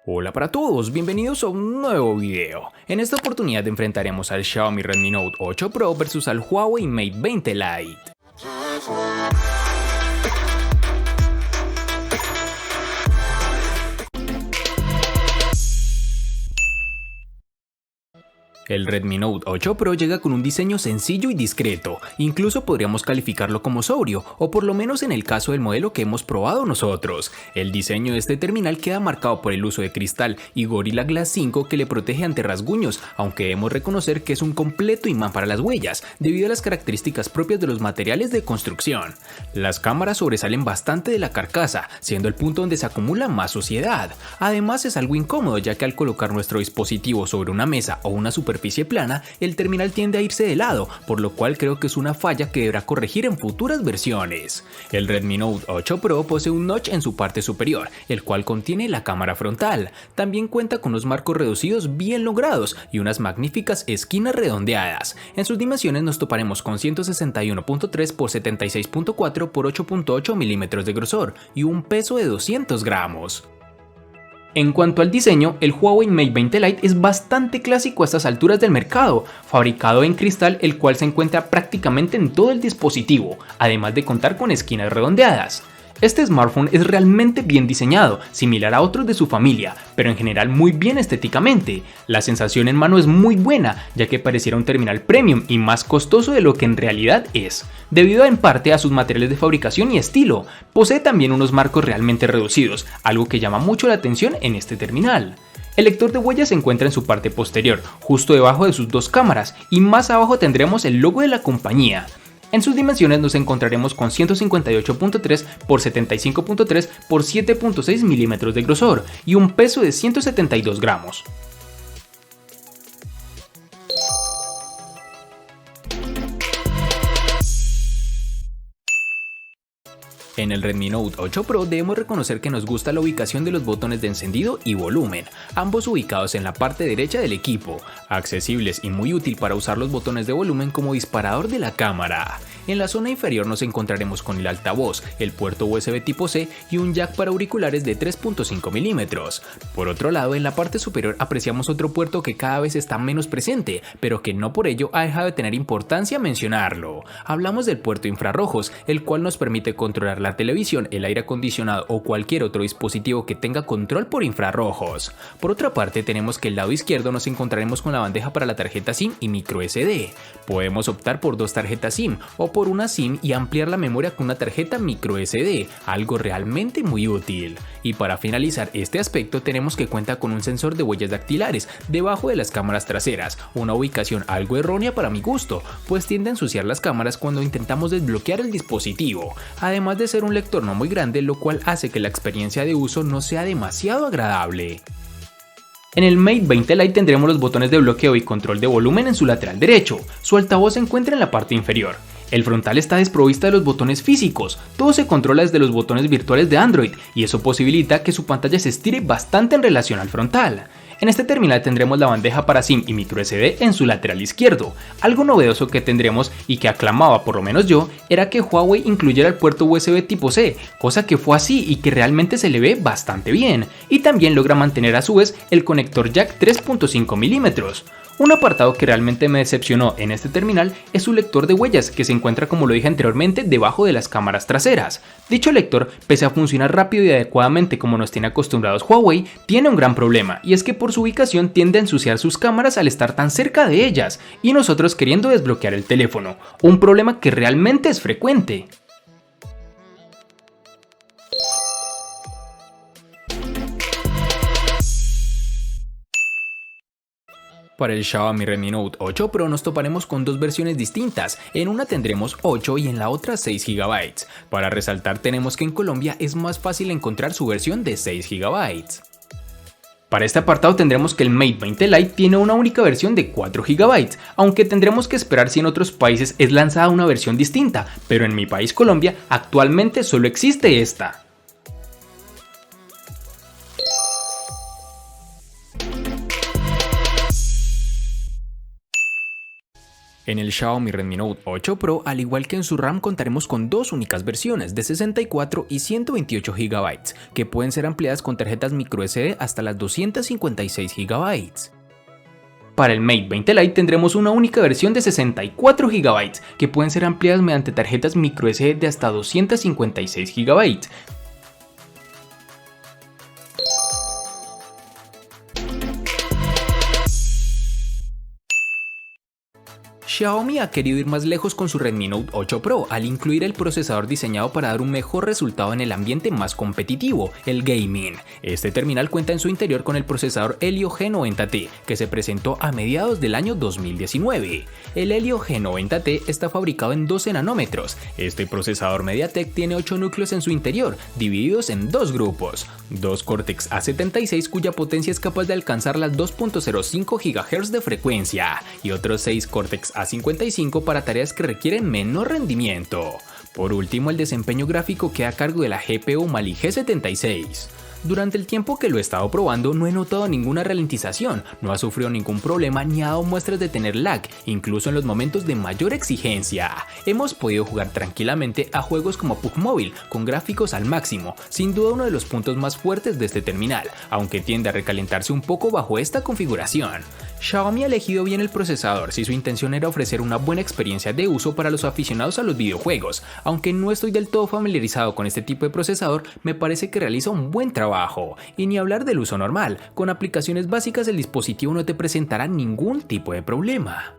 Hola para todos, bienvenidos a un nuevo video. En esta oportunidad enfrentaremos al Xiaomi Redmi Note 8 Pro versus al Huawei Mate 20 Lite. El Redmi Note 8 Pro llega con un diseño sencillo y discreto, incluso podríamos calificarlo como sobrio, o por lo menos en el caso del modelo que hemos probado nosotros. El diseño de este terminal queda marcado por el uso de cristal y Gorilla Glass 5 que le protege ante rasguños, aunque debemos reconocer que es un completo imán para las huellas, debido a las características propias de los materiales de construcción. Las cámaras sobresalen bastante de la carcasa, siendo el punto donde se acumula más suciedad. Además es algo incómodo, ya que al colocar nuestro dispositivo sobre una mesa o una superficie plana, el terminal tiende a irse de lado, por lo cual creo que es una falla que deberá corregir en futuras versiones. El Redmi Note 8 Pro posee un notch en su parte superior, el cual contiene la cámara frontal. También cuenta con unos marcos reducidos bien logrados y unas magníficas esquinas redondeadas. En sus dimensiones nos toparemos con 161.3 x 76.4 x 8.8 milímetros de grosor y un peso de 200 gramos. En cuanto al diseño, el Huawei Mate 20 Lite es bastante clásico a estas alturas del mercado, fabricado en cristal, el cual se encuentra prácticamente en todo el dispositivo, además de contar con esquinas redondeadas. Este smartphone es realmente bien diseñado, similar a otros de su familia, pero en general muy bien estéticamente. La sensación en mano es muy buena, ya que pareciera un terminal premium y más costoso de lo que en realidad es, debido en parte a sus materiales de fabricación y estilo. Posee también unos marcos realmente reducidos, algo que llama mucho la atención en este terminal. El lector de huellas se encuentra en su parte posterior, justo debajo de sus dos cámaras, y más abajo tendremos el logo de la compañía. En sus dimensiones nos encontraremos con 158.3 x 75.3 x 7.6 milímetros de grosor y un peso de 172 gramos. En el Redmi Note 8 Pro debemos reconocer que nos gusta la ubicación de los botones de encendido y volumen, ambos ubicados en la parte derecha del equipo, accesibles y muy útil para usar los botones de volumen como disparador de la cámara. En la zona inferior nos encontraremos con el altavoz, el puerto USB tipo C y un jack para auriculares de 3.5 milímetros. Por otro lado, en la parte superior apreciamos otro puerto que cada vez está menos presente, pero que no por ello ha dejado de tener importancia mencionarlo. Hablamos del puerto infrarrojos, el cual nos permite controlar la televisión, el aire acondicionado o cualquier otro dispositivo que tenga control por infrarrojos. Por otra parte, tenemos que el lado izquierdo nos encontraremos con la bandeja para la tarjeta SIM y micro SD. Podemos optar por dos tarjetas SIM o por una SIM y ampliar la memoria con una tarjeta micro SD, algo realmente muy útil. Y para finalizar este aspecto tenemos que cuenta con un sensor de huellas dactilares debajo de las cámaras traseras, una ubicación algo errónea para mi gusto, pues tiende a ensuciar las cámaras cuando intentamos desbloquear el dispositivo, además de ser un lector no muy grande, lo cual hace que la experiencia de uso no sea demasiado agradable. En el Mate 20 Lite tendremos los botones de bloqueo y control de volumen en su lateral derecho, su altavoz se encuentra en la parte inferior. El frontal está desprovista de los botones físicos, todo se controla desde los botones virtuales de Android y eso posibilita que su pantalla se estire bastante en relación al frontal. En este terminal tendremos la bandeja para SIM y microSD en su lateral izquierdo. Algo novedoso que tendremos y que aclamaba por lo menos yo era que Huawei incluyera el puerto USB tipo C, cosa que fue así y que realmente se le ve bastante bien, y también logra mantener a su vez el conector jack 3.5 milímetros. Un apartado que realmente me decepcionó en este terminal es su lector de huellas, que se encuentra, como lo dije anteriormente, debajo de las cámaras traseras. Dicho lector, pese a funcionar rápido y adecuadamente como nos tiene acostumbrados Huawei, tiene un gran problema, y es que por su ubicación tiende a ensuciar sus cámaras al estar tan cerca de ellas, y nosotros queriendo desbloquear el teléfono, un problema que realmente es frecuente. Para el Xiaomi Redmi Note 8 Pro nos toparemos con dos versiones distintas, en una tendremos 8 y en la otra 6 GB. Para resaltar tenemos que en Colombia es más fácil encontrar su versión de 6 GB. Para este apartado tendremos que el Mate 20 Lite tiene una única versión de 4 GB, aunque tendremos que esperar si en otros países es lanzada una versión distinta, pero en mi país Colombia actualmente solo existe esta. En el Xiaomi Redmi Note 8 Pro, al igual que en su RAM, contaremos con dos únicas versiones de 64 y 128 GB, que pueden ser ampliadas con tarjetas microSD hasta las 256 GB. Para el Mate 20 Lite tendremos una única versión de 64 GB, que pueden ser ampliadas mediante tarjetas microSD de hasta 256 GB. Xiaomi ha querido ir más lejos con su Redmi Note 8 Pro al incluir el procesador diseñado para dar un mejor resultado en el ambiente más competitivo, el gaming. Este terminal cuenta en su interior con el procesador Helio G90T, que se presentó a mediados del año 2019. El Helio G90T está fabricado en 12 nanómetros. Este procesador MediaTek tiene 8 núcleos en su interior, divididos en dos grupos. Dos Cortex A76 cuya potencia es capaz de alcanzar las 2.05 GHz de frecuencia y otros 6 Cortex A55 para tareas que requieren menor rendimiento. Por último, el desempeño gráfico queda a cargo de la GPU Mali G76. Durante el tiempo que lo he estado probando no he notado ninguna ralentización, no ha sufrido ningún problema ni ha dado muestras de tener lag, incluso en los momentos de mayor exigencia. Hemos podido jugar tranquilamente a juegos como PUBG Mobile con gráficos al máximo, sin duda uno de los puntos más fuertes de este terminal, aunque tiende a recalentarse un poco bajo esta configuración. Xiaomi ha elegido bien el procesador si su intención era ofrecer una buena experiencia de uso para los aficionados a los videojuegos. Aunque no estoy del todo familiarizado con este tipo de procesador, me parece que realiza un buen trabajo. Y ni hablar del uso normal, con aplicaciones básicas el dispositivo no te presentará ningún tipo de problema.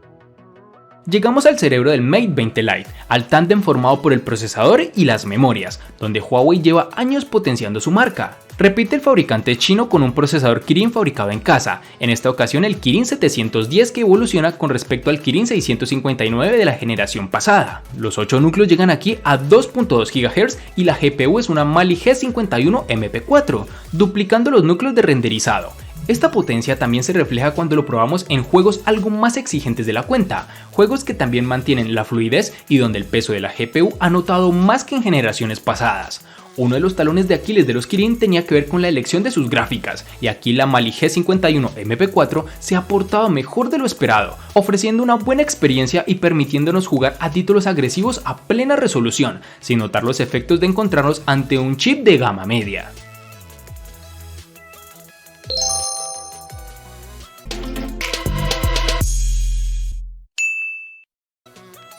Llegamos al cerebro del Mate 20 Lite, al tándem formado por el procesador y las memorias, donde Huawei lleva años potenciando su marca. Repite el fabricante chino con un procesador Kirin fabricado en casa, en esta ocasión el Kirin 710 que evoluciona con respecto al Kirin 659 de la generación pasada. Los 8 núcleos llegan aquí a 2.2 GHz y la GPU es una Mali G51 MP4, duplicando los núcleos de renderizado. Esta potencia también se refleja cuando lo probamos en juegos algo más exigentes de la cuenta, juegos que también mantienen la fluidez y donde el peso de la GPU ha notado más que en generaciones pasadas. Uno de los talones de Aquiles de los Kirin tenía que ver con la elección de sus gráficas, y aquí la Mali G51 MP4 se ha portado mejor de lo esperado, ofreciendo una buena experiencia y permitiéndonos jugar a títulos agresivos a plena resolución, sin notar los efectos de encontrarnos ante un chip de gama media.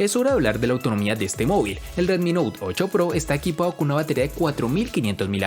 Es hora de hablar de la autonomía de este móvil. El Redmi Note 8 Pro está equipado con una batería de 4500 mAh,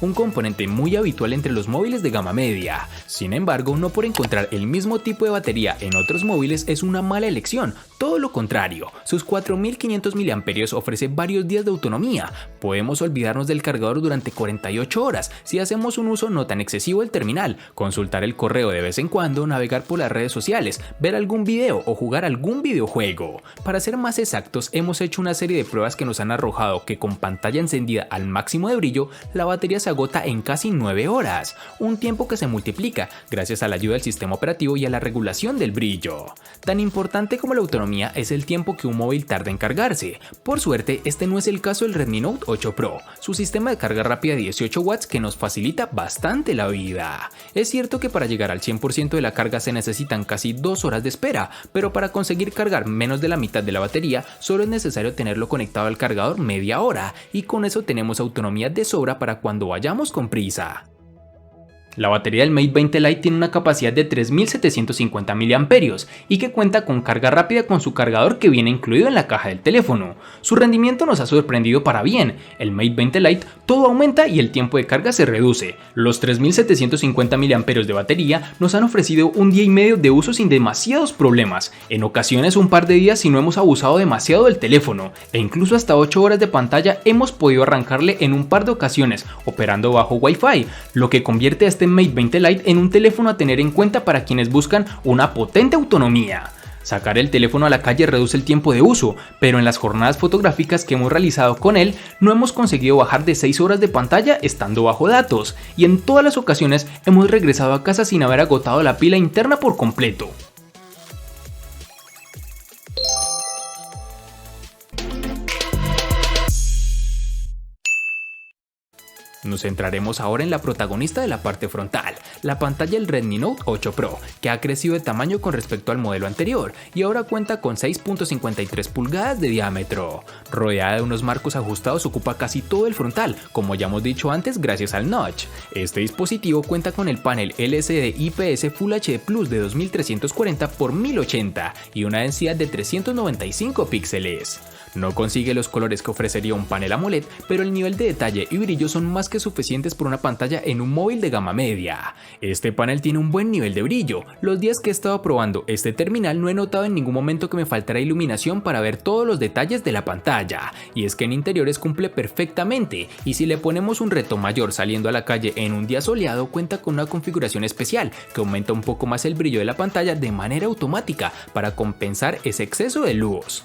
un componente muy habitual entre los móviles de gama media. Sin embargo, no por encontrar el mismo tipo de batería en otros móviles es una mala elección, todo lo contrario. Sus 4500 mAh ofrece varios días de autonomía. Podemos olvidarnos del cargador durante 48 horas si hacemos un uso no tan excesivo del terminal, consultar el correo de vez en cuando, navegar por las redes sociales, ver algún video o jugar algún videojuego. Para ser más exactos, hemos hecho una serie de pruebas que nos han arrojado que con pantalla encendida al máximo de brillo, la batería se agota en casi 9 horas, un tiempo que se multiplica gracias a la ayuda del sistema operativo y a la regulación del brillo. Tan importante como la autonomía es el tiempo que un móvil tarda en cargarse. Por suerte, este no es el caso del Redmi Note 8 Pro, su sistema de carga rápida de 18 watts que nos facilita bastante la vida. Es cierto que para llegar al 100% de la carga se necesitan casi 2 horas de espera, pero para conseguir cargar menos de la mitad de la batería solo es necesario tenerlo conectado al cargador media hora y con eso tenemos autonomía de sobra para cuando vayamos con prisa. La batería del Mate 20 Lite tiene una capacidad de 3750 mAh y que cuenta con carga rápida con su cargador que viene incluido en la caja del teléfono. Su rendimiento nos ha sorprendido para bien. El Mate 20 Lite todo aumenta y el tiempo de carga se reduce. Los 3750 mAh de batería nos han ofrecido un día y medio de uso sin demasiados problemas, en ocasiones un par de días si no hemos abusado demasiado del teléfono, e incluso hasta 8 horas de pantalla hemos podido arrancarle en un par de ocasiones operando bajo Wi-Fi, lo que convierte a este Mate 20 Lite en un teléfono a tener en cuenta para quienes buscan una potente autonomía. Sacar el teléfono a la calle reduce el tiempo de uso, pero en las jornadas fotográficas que hemos realizado con él no hemos conseguido bajar de 6 horas de pantalla estando bajo datos, y en todas las ocasiones hemos regresado a casa sin haber agotado la pila interna por completo. Nos centraremos ahora en la protagonista de la parte frontal, la pantalla del Redmi Note 8 Pro, que ha crecido de tamaño con respecto al modelo anterior y ahora cuenta con 6.53 pulgadas de diámetro. Rodeada de unos marcos ajustados, ocupa casi todo el frontal, como ya hemos dicho antes, gracias al notch. Este dispositivo cuenta con el panel LCD IPS Full HD Plus de 2340 x 1080 y una densidad de 395 píxeles. No consigue los colores que ofrecería un panel AMOLED, pero el nivel de detalle y brillo son más que suficientes por una pantalla en un móvil de gama media. Este panel tiene un buen nivel de brillo. Los días que he estado probando este terminal no he notado en ningún momento que me faltara iluminación para ver todos los detalles de la pantalla, y es que en interiores cumple perfectamente, y si le ponemos un reto mayor saliendo a la calle en un día soleado, cuenta con una configuración especial que aumenta un poco más el brillo de la pantalla de manera automática para compensar ese exceso de luz.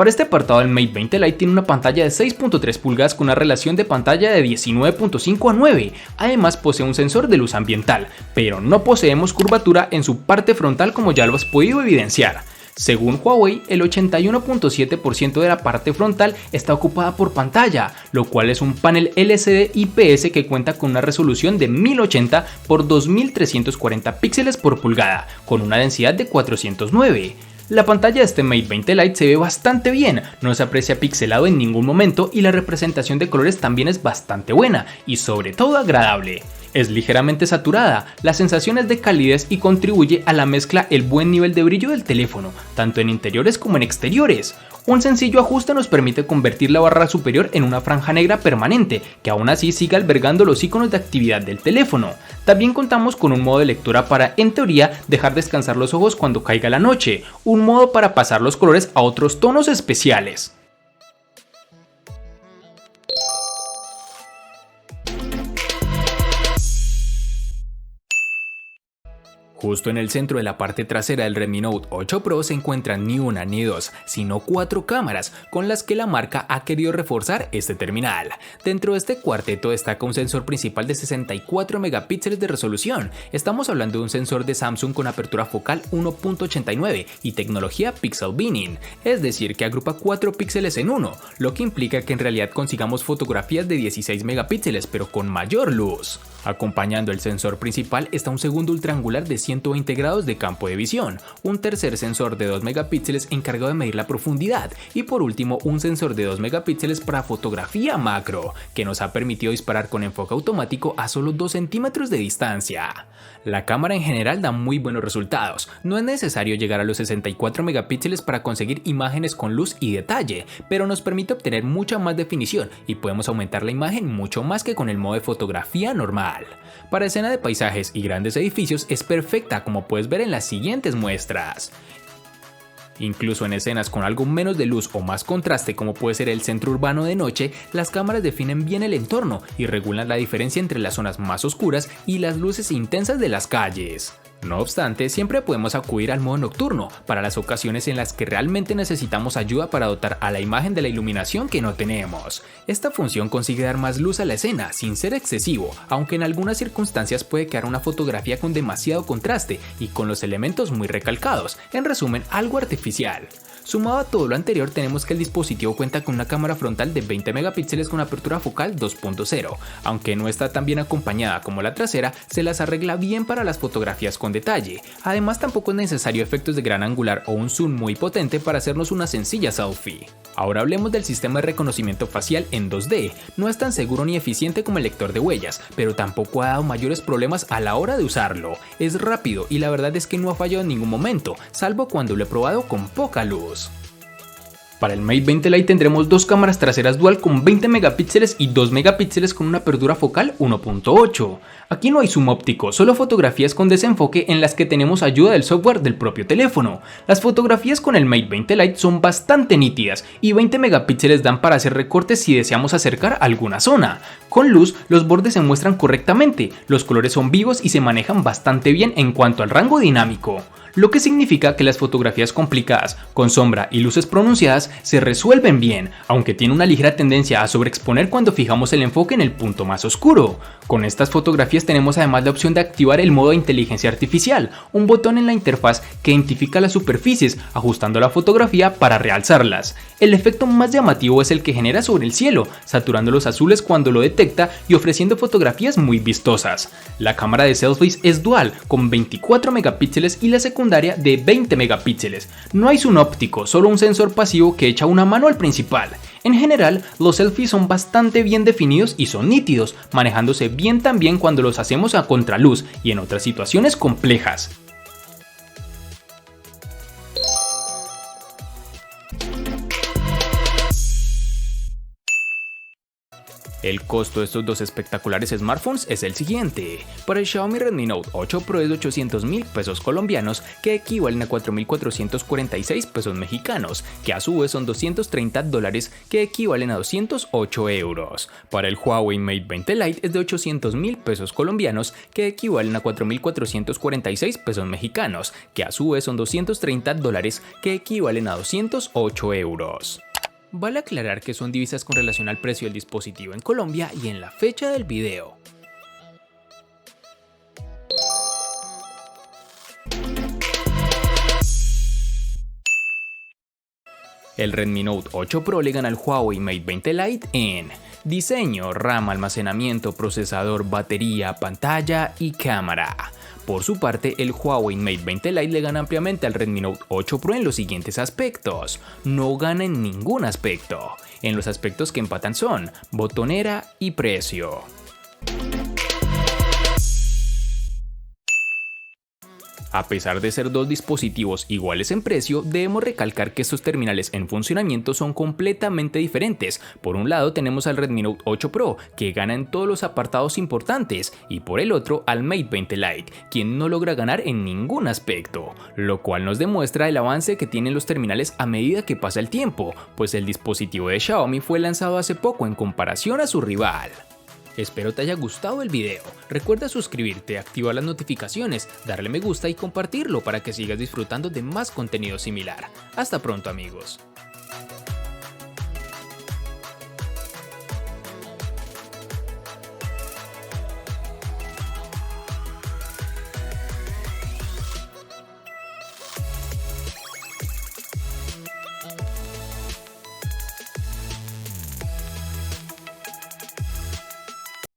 Para este apartado, el Mate 20 Lite tiene una pantalla de 6.3 pulgadas con una relación de pantalla de 19.5 a 9. Además posee un sensor de luz ambiental, pero no poseemos curvatura en su parte frontal como ya lo has podido evidenciar. Según Huawei, el 81.7% de la parte frontal está ocupada por pantalla, lo cual es un panel LCD IPS que cuenta con una resolución de 1080 x 2340 píxeles por pulgada, con una densidad de 409. La pantalla de este Mate 20 Lite se ve bastante bien, no se aprecia pixelado en ningún momento y la representación de colores también es bastante buena y sobre todo agradable. Es ligeramente saturada, la sensación es de calidez y contribuye a la mezcla el buen nivel de brillo del teléfono, tanto en interiores como en exteriores. Un sencillo ajuste nos permite convertir la barra superior en una franja negra permanente, que aún así sigue albergando los iconos de actividad del teléfono. También contamos con un modo de lectura para, en teoría, dejar descansar los ojos cuando caiga la noche, un modo para pasar los colores a otros tonos especiales. Justo en el centro de la parte trasera del Redmi Note 8 Pro se encuentran ni una ni dos, sino 4 cámaras con las que la marca ha querido reforzar este terminal. Dentro de este cuarteto destaca un sensor principal de 64 megapíxeles de resolución. Estamos hablando de un sensor de Samsung con apertura focal 1.89 y tecnología Pixel Binning, es decir que agrupa 4 píxeles en uno, lo que implica que en realidad consigamos fotografías de 16 megapíxeles pero con mayor luz. Acompañando el sensor principal está un segundo ultraangular de 120 grados de campo de visión, un tercer sensor de 2 megapíxeles encargado de medir la profundidad y por último un sensor de 2 megapíxeles para fotografía macro, que nos ha permitido disparar con enfoque automático a solo 2 centímetros de distancia. La cámara en general da muy buenos resultados, no es necesario llegar a los 64 megapíxeles para conseguir imágenes con luz y detalle, pero nos permite obtener mucha más definición y podemos aumentar la imagen mucho más que con el modo de fotografía normal. Para escena de paisajes y grandes edificios es perfecta, como puedes ver en las siguientes muestras. Incluso en escenas con algo menos de luz o más contraste como puede ser el centro urbano de noche, las cámaras definen bien el entorno y regulan la diferencia entre las zonas más oscuras y las luces intensas de las calles. No obstante, siempre podemos acudir al modo nocturno para las ocasiones en las que realmente necesitamos ayuda para dotar a la imagen de la iluminación que no tenemos. Esta función consigue dar más luz a la escena sin ser excesivo, aunque en algunas circunstancias puede quedar una fotografía con demasiado contraste y con los elementos muy recalcados, en resumen algo artificial. Sumado a todo lo anterior, tenemos que el dispositivo cuenta con una cámara frontal de 20 megapíxeles con apertura focal 2.0, aunque no está tan bien acompañada como la trasera, se las arregla bien para las fotografías con detalle. Además, tampoco es necesario efectos de gran angular o un zoom muy potente para hacernos una sencilla selfie. Ahora hablemos del sistema de reconocimiento facial en 2D. No es tan seguro ni eficiente como el lector de huellas, pero tampoco ha dado mayores problemas a la hora de usarlo. Es rápido y la verdad es que no ha fallado en ningún momento, salvo cuando lo he probado con poca luz. Para el Mate 20 Lite tendremos dos cámaras traseras dual con 20 megapíxeles y 2 megapíxeles con una apertura focal 1.8. Aquí no hay zoom óptico, solo fotografías con desenfoque en las que tenemos ayuda del software del propio teléfono. Las fotografías con el Mate 20 Lite son bastante nítidas y 20 megapíxeles dan para hacer recortes si deseamos acercar alguna zona. Con luz, los bordes se muestran correctamente, los colores son vivos y se manejan bastante bien en cuanto al rango dinámico. lo que significa que las fotografías complicadas, con sombra y luces pronunciadas, se resuelven bien, aunque tiene una ligera tendencia a sobreexponer cuando fijamos el enfoque en el punto más oscuro. Con estas fotografías tenemos además la opción de activar el modo de inteligencia artificial, un botón en la interfaz que identifica las superficies, ajustando la fotografía para realzarlas. El efecto más llamativo es el que genera sobre el cielo, saturando los azules cuando lo detecta y ofreciendo fotografías muy vistosas. La cámara de selfies es dual, con 24 megapíxeles y la secundaria de 20 megapíxeles. No hay zoom óptico, solo un sensor pasivo que echa una mano al principal. En general, los selfies son bastante bien definidos y son nítidos, manejándose bien también cuando los hacemos a contraluz y en otras situaciones complejas. El costo de estos dos espectaculares smartphones es el siguiente. Para el Xiaomi Redmi Note 8 Pro es de 800.000 pesos colombianos, que equivalen a 4.446 pesos mexicanos, que a su vez son $230, que equivalen a 208 euros. Para el Huawei Mate 20 Lite es de 800.000 pesos colombianos, que equivalen a 4.446 pesos mexicanos, que a su vez son $230, que equivalen a 208 euros. Vale aclarar que son divisas con relación al precio del dispositivo en Colombia y en la fecha del video. El Redmi Note 8 Pro le gana al Huawei Mate 20 Lite en diseño, RAM, almacenamiento, procesador, batería, pantalla y cámara. Por su parte, el Huawei Mate 20 Lite le gana ampliamente al Redmi Note 8 Pro en los siguientes aspectos. No gana en ningún aspecto. En los aspectos que empatan son botonera y precio. A pesar de ser dos dispositivos iguales en precio, debemos recalcar que estos terminales en funcionamiento son completamente diferentes. Por un lado tenemos al Redmi Note 8 Pro, que gana en todos los apartados importantes, y por el otro al Mate 20 Lite, quien no logra ganar en ningún aspecto, lo cual nos demuestra el avance que tienen los terminales a medida que pasa el tiempo, pues el dispositivo de Xiaomi fue lanzado hace poco en comparación a su rival. Espero te haya gustado el video. Recuerda suscribirte, activar las notificaciones, darle me gusta y compartirlo para que sigas disfrutando de más contenido similar. Hasta pronto, amigos.